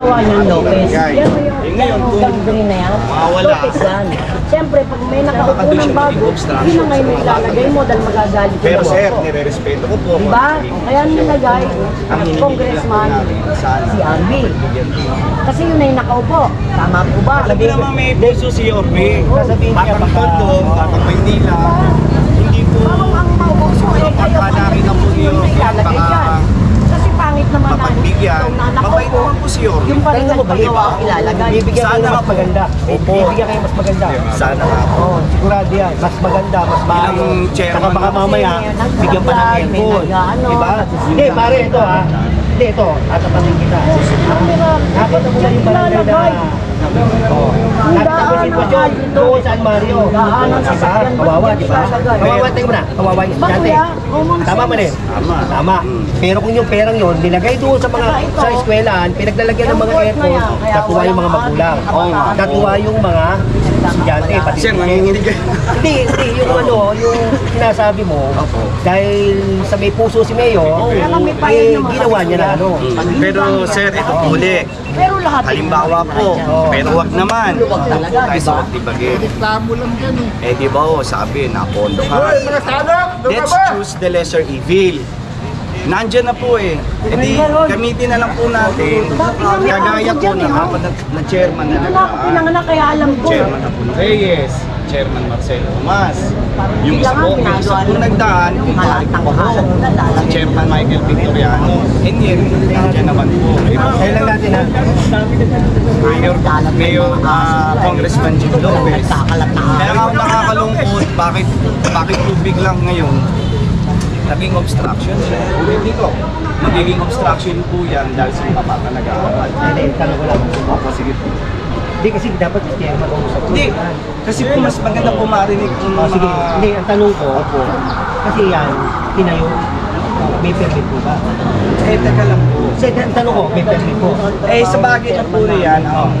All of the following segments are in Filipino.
Juan Lopez. Yan mo ngayon, yung green na yan. Mawala. Lopez yan. Siyempre, pag may nakaupo ng bago, hindi na ngayon ilalagay mo dahil magagalit pero yung sir, bago. nire-respeto ko po. Diba? Kaya nilagay ang congressman si Arby. Kasi yun ay nakaupo. Tama po ba? Alam niyo naman may puso si Orbe. Batang Tondo, Batang Maynila. Hindi po. Bawang ang mauuso eh. Kayo pa yung ilalagay dyan. Kasi pangit naman na mapagbigyan. Mabait naman po si Orbe. yung parang nagpagawa ang ilalagay. Bibigyan kayo mas maganda. Bibigyan kayo mas maganda. Sana nga po. Oo, sigurado yan. Mas maganda, mas bago. Bilang chairman. Saka baka mamaya, bigyan pa ng aircon. Diba? Hindi, pare, ito ha. Hindi, ito. Tatapatin kita. Dapat na muna yung barangay na... Oh. Nakita mo yung sitwasyon doon sa Mario. Kawawa, di ba? Kawawa, tingin mo na. Kawawa yung estudyante. Tama ba rin? Tama. Pero kung yung perang yun, nilagay doon sa mga sa eskwelahan, pinaglalagyan ng mga aircon, natuwa yung mga magulang. Natuwa yung mga estudyante. Pati Sir, nanginginig ka. Hindi, yung ano, yung sinasabi mo, dahil sa may puso si Mayo, ginawa niya na ano. Pero sir, ito huli. Pero lahat Halimbawa po, pero wag naman. Doon po tayo sa wag tibagin. Eh di ba ho, sabi, napondo ka. Let's choose the lesser evil. Nandyan na po eh. E di, gamitin na lang po natin. Kagaya po ng apat na chairman na Ito na ako pinanganak kaya alam ko. Chairman na po Reyes, Chairman Marcelo Tomas. Yung isa po nagdaan, yung balik po po. Si Chairman Michael Victoriano. And yet, nandiyan naman po. Kaya lang natin ha. Mayor Congressman Jim Lopez. Kaya nga nakakalungkot, bakit tubig lang ngayon? Naging obstruction siya. Ulitin ko. Magiging obstruction po yan dahil sa mga bata nag-aaral. Hindi, tanong ko lang. Opo, sige po. Hindi kasi dapat siya mag-uusap. Hindi. Kasi po mas maganda po marinig po ng Sige, mga... hindi, ang tanong ko, kasi yan, tinayo, may permit po ba? Eh, teka lang po. Kasi ang tanong ko, may permit po. Eh, sa bagay na po riyan, ang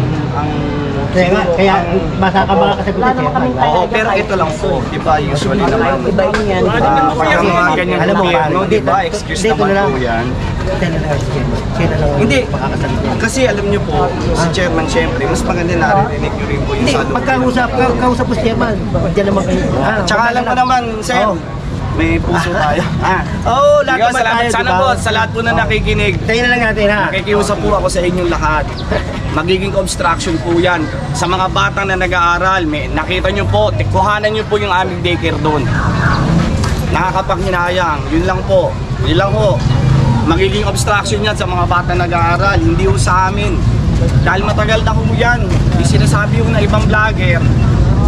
kaya basa ka mga kasagot Wala ni naman kaming Chairman. Oo, pero ito lang po, di ba, usually naman, Iba-iba yan. pag mga ganyang Alam mo, gobyerno, pare, di ba, excuse dito naman na lang. po yan. Kaya na lang si Chairman. Kaya na lang Hindi. makakasagot yan. Kasi alam niyo po, si Chairman syempre, mas maganda narinig niyo rin po yung Hindi, sa loob. kausap ko si Chairman. Diyan naman kayo. Tsaka alam ko naman, sir, may puso tayo. Oo, lahat Ikaw, naman tayo, sana diba? po, sa lahat po na nakikinig, Tayo na lang natin ha. nakikiusap po ako sa inyong lahat. Magiging obstruction po yan. Sa mga bata na nag-aaral, nakita nyo po, kuhanan nyo po yung aming daycare doon. Nakakapanghinayang, yun lang po. Yun lang po. Magiging obstruction yan sa mga bata na nag-aaral, hindi po sa amin. Dahil matagal na po yan. Yung sinasabi yung na ibang vlogger,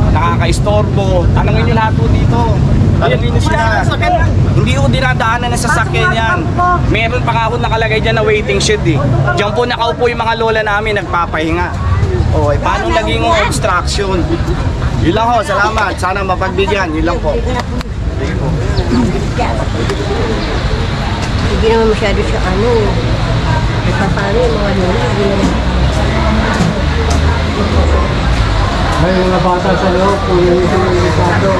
nakaka-istorbo. Tanungin nyo lahat po dito. Tanungin nyo sila. Hindi ko dinadaanan ng sasakyan yan. Meron pa nga ako nakalagay dyan na waiting shed eh. Diyan po nakaupo yung mga lola namin nagpapahinga. O, paano naging obstruction? Yun lang ho, salamat. Sana mapagbigyan. Yun lang po. Hindi naman masyado siya ano. Paano yung mga lola, hindi naman. May mga bata sa loob, kung yung isang limitado.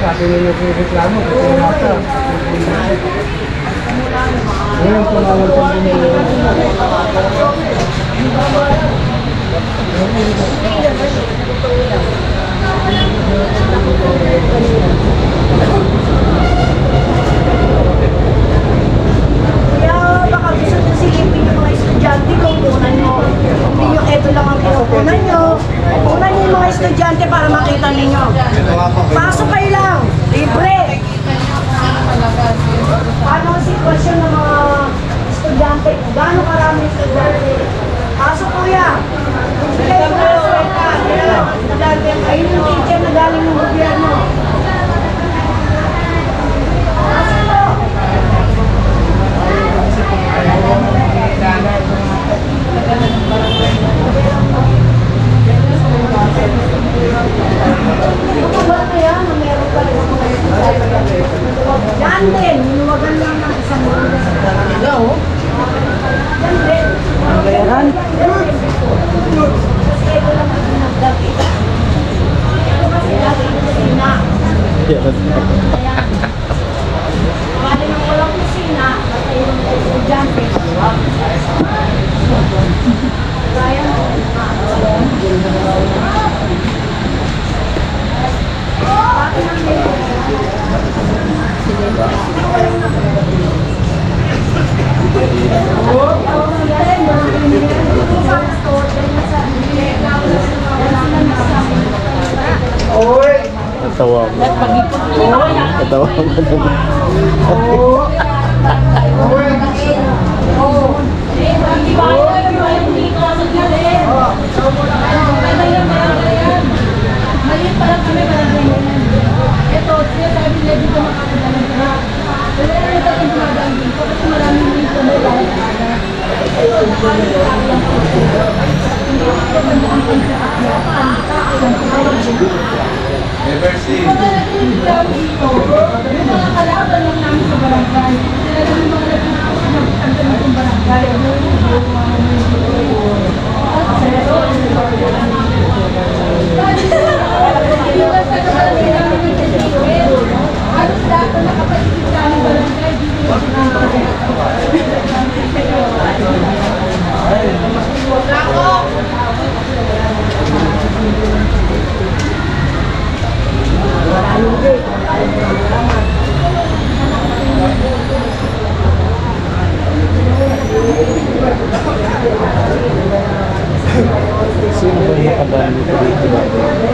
Sabi nyo yung reklamo, kasi nasa. Ngayon, tumawag sa Kaya baka gusto nyo silipin yung mga estudyante kung kunan nyo. Hindi nyo eto lang ang kinukunan nyo. Kunan nyo yung mga estudyante para makita ninyo. Pasok kayo lang. Libre. Paano ang sitwasyon ng mga estudyante? Gaano karami estudyante? Pasok kuya. Bigay ko na sa reka. Estudyante, ayun yung teacher na galing ng gobyerno. Pasok po. Yan din, hinuwagan lang ng isang mga. Yan din. Kasi ito lang ang nagdati. Ito kasi dati yung kusina. Kaya, bali nang walang kusina, basta yung estudyante. Kaya mo, Natawa mo. Natawa mo. maliit pa lang kami, ito, sinasabi nila dito makakadalang ka. Wala na ito yung dumadaan dito kasi maraming dito na lahat aga. Never seen. Mga naging dito, yung mga kalaban lang namin sa barangay. Sila lang yung mga nagtanggal ng barangay. Halos lahat na nakapaligid sa aming barangay, dito Sino ba yung nakabang dito dito?